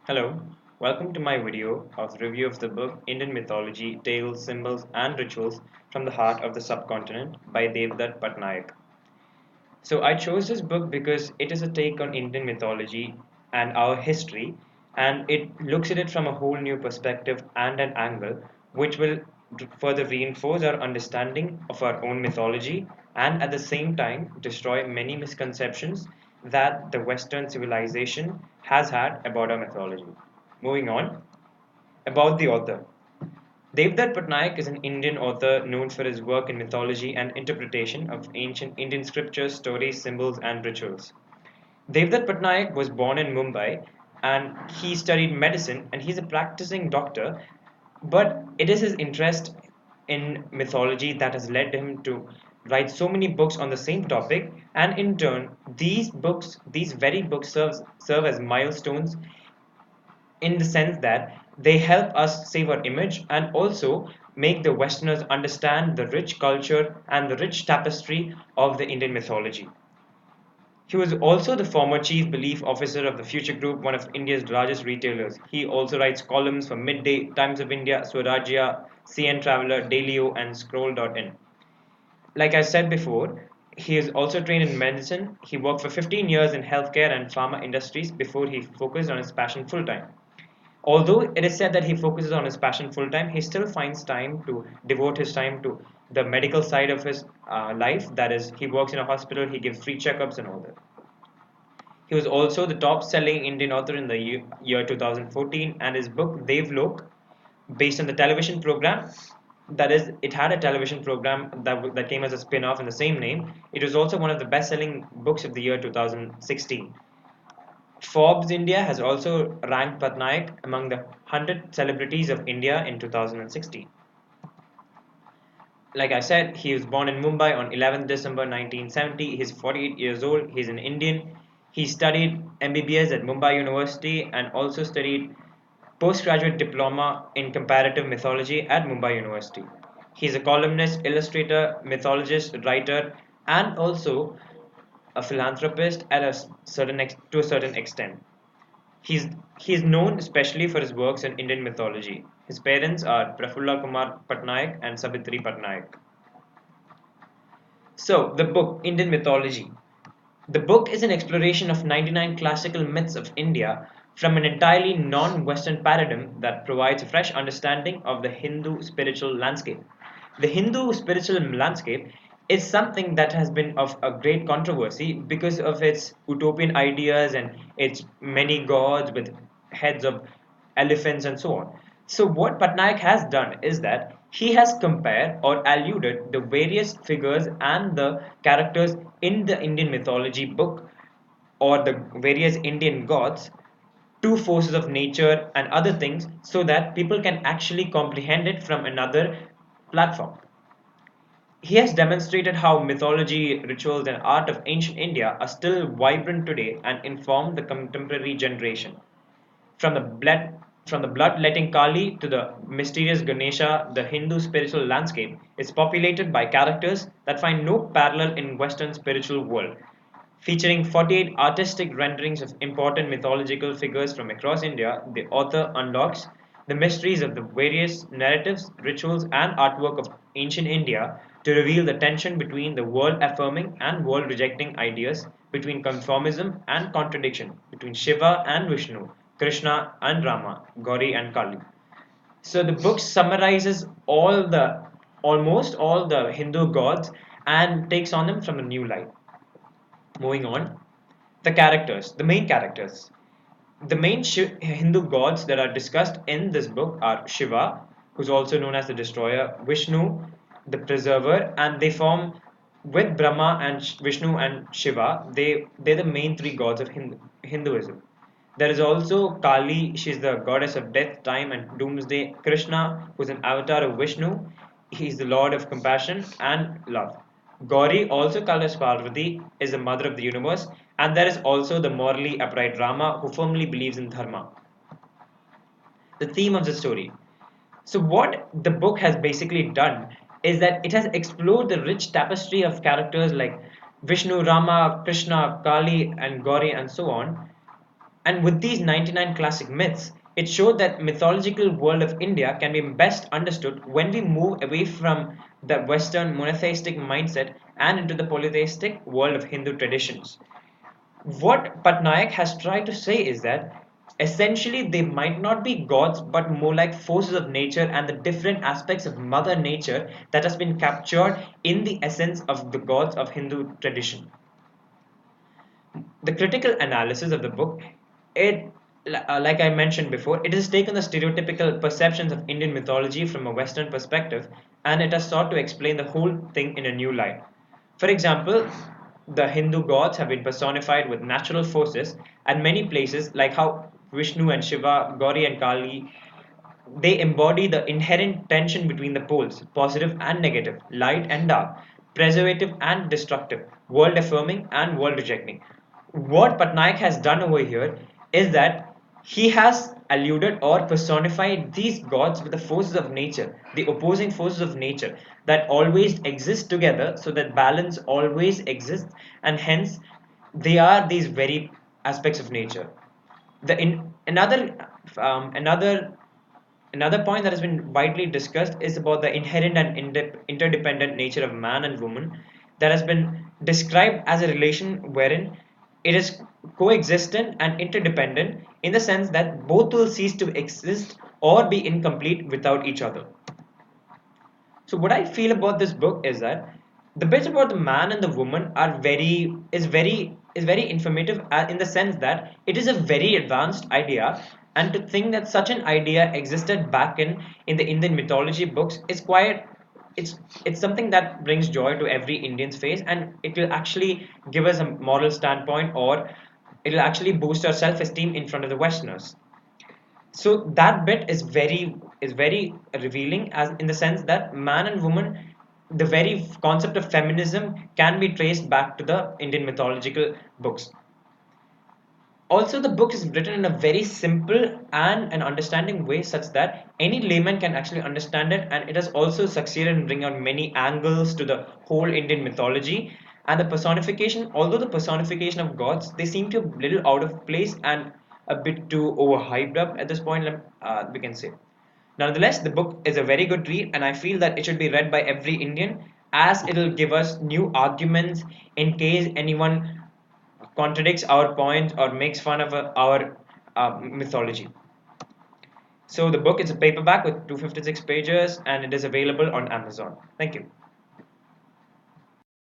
Hello, welcome to my video of review of the book Indian Mythology, Tales, Symbols and Rituals from the Heart of the Subcontinent by Devdutt Patnaik. So I chose this book because it is a take on Indian mythology and our history, and it looks at it from a whole new perspective and an angle which will further reinforce our understanding of our own mythology and at the same time destroy many misconceptions that the Western civilization has had about our mythology. Moving on, about the author. Devdutt Patnaik is an Indian author known for his work in mythology and interpretation of ancient Indian scriptures, stories, symbols, and rituals. Devdutt Patnaik was born in Mumbai and he studied medicine and he's a practicing doctor, but it is his interest in mythology that has led him to write so many books on the same topic, and in turn these very books serve as milestones in the sense that they help us save our image and also make the Westerners understand the rich culture and the rich tapestry of the Indian mythology. He was also the former chief belief officer of the Future Group, one of India's largest retailers. He also writes columns for Midday, Times of India, Swarajya, CN Traveller, Dailyo, and Scroll.in. Like I said before, he is also trained in medicine. He worked for 15 years in healthcare and pharma industries before he focused on his passion full time. Although it is said that he focuses on his passion full time, he still finds time to devote his time to the medical side of his life. That is, he works in a hospital, he gives free checkups and all that. He was also the top selling Indian author in the year 2014, and his book Devlok, based on the television program, that is, it had a television program that came as a spin off in the same name. It was also one of the best selling books of the year 2016. Forbes India has also ranked Patnaik among the 100 celebrities of India in 2016. Like I said, he was born in Mumbai on 11th December 1970. He's 48 years old. He's an Indian. He studied MBBS at Mumbai University and also studied postgraduate diploma in comparative mythology at Mumbai University. He's a columnist, illustrator, mythologist, writer, and also a philanthropist at to a certain extent. He's he is known especially for his works in Indian mythology. His parents are Prafulla Kumar Patnaik and Sabitri Patnaik. So, the book Indian Mythology. The book is an exploration of 99 classical myths of India from an entirely non-Western paradigm that provides a fresh understanding of the Hindu spiritual landscape. The Hindu spiritual landscape is something that has been of a great controversy because of its utopian ideas and its many gods with heads of elephants and so on. So what Patnaik has done is that he has compared or alluded the various figures and the characters in the Indian mythology book or the various Indian gods to forces of nature and other things so that people can actually comprehend it from another platform. He has demonstrated how mythology, rituals, and art of ancient India are still vibrant today and inform the contemporary generation. From the blood from the bloodletting Kali to the mysterious Ganesha, the Hindu spiritual landscape is populated by characters that find no parallel in Western spiritual world. Featuring 48 artistic renderings of important mythological figures from across India, the author unlocks the mysteries of the various narratives, rituals, and artwork of ancient India to reveal the tension between the world affirming and world rejecting ideas, between conformism and contradiction, between Shiva and Vishnu, Krishna and Rama, Gauri and Kali. So the book summarizes almost all the Hindu gods and takes on them from a new light. Moving on, the main characters. The main Hindu gods that are discussed in this book are Shiva, who's also known as the destroyer, Vishnu, the preserver, and they form with Brahma and Vishnu and Shiva. They're the main three gods of Hinduism. There is also Kali, she's the goddess of death, time, and doomsday. Krishna, who's an avatar of Vishnu, he's the lord of compassion and love. Gauri, also called as Parvati, is the mother of the universe, and there is also the morally upright Rama who firmly believes in Dharma. The theme of the story. So, what the book has basically done is that it has explored the rich tapestry of characters like Vishnu, Rama, Krishna, Kali, and Gauri, and so on, And with these 99 classic myths, it showed that mythological world of India can be best understood when we move away from the Western monotheistic mindset and into the polytheistic world of Hindu traditions. What Patnaik has tried to say is that essentially they might not be gods but more like forces of nature and the different aspects of Mother Nature that has been captured in the essence of the gods of Hindu tradition. The critical analysis of the book, it like I mentioned before, it has taken the stereotypical perceptions of Indian mythology from a Western perspective and it has sought to explain the whole thing in a new light. For example, the Hindu gods have been personified with natural forces at many places, like how Vishnu and Shiva, Gauri and Kali, they embody the inherent tension between the poles, positive and negative, light and dark, preservative and destructive, world affirming and world rejecting. What Patnaik has done over here is that he has alluded or personified these gods with the forces of nature, the opposing forces of nature that always exist together, so that balance always exists, and hence they are these very aspects of nature. The in another point that has been widely discussed is about the inherent and interdependent nature of man and woman that has been described as a relation wherein it is coexistent and interdependent in the sense that both will cease to exist or be incomplete without each other. So what I feel about this book is that the bits about the man and the woman are very informative in the sense that it is a very advanced idea, and to think that such an idea existed back in the Indian mythology books is quite it's something that brings joy to every Indian's face, and it will actually give us a moral standpoint, or it will actually boost our self-esteem in front of the Westerners. So that bit is very revealing, as in the sense that man and woman, the very concept of feminism can be traced back to the Indian mythological books. Also, the book is written in a very simple and an understanding way such that any layman can actually understand it, and it has also succeeded in bringing out many angles to the whole Indian mythology. And the personification, although the personification of gods, they seem to be a little out of place and a bit too overhyped up at this point, we can say. Nonetheless, the book is a very good read, and I feel that it should be read by every Indian, as it will give us new arguments in case anyone contradicts our point or makes fun of our mythology. So the book is a paperback with 256 pages, and it is available on Amazon. Thank you.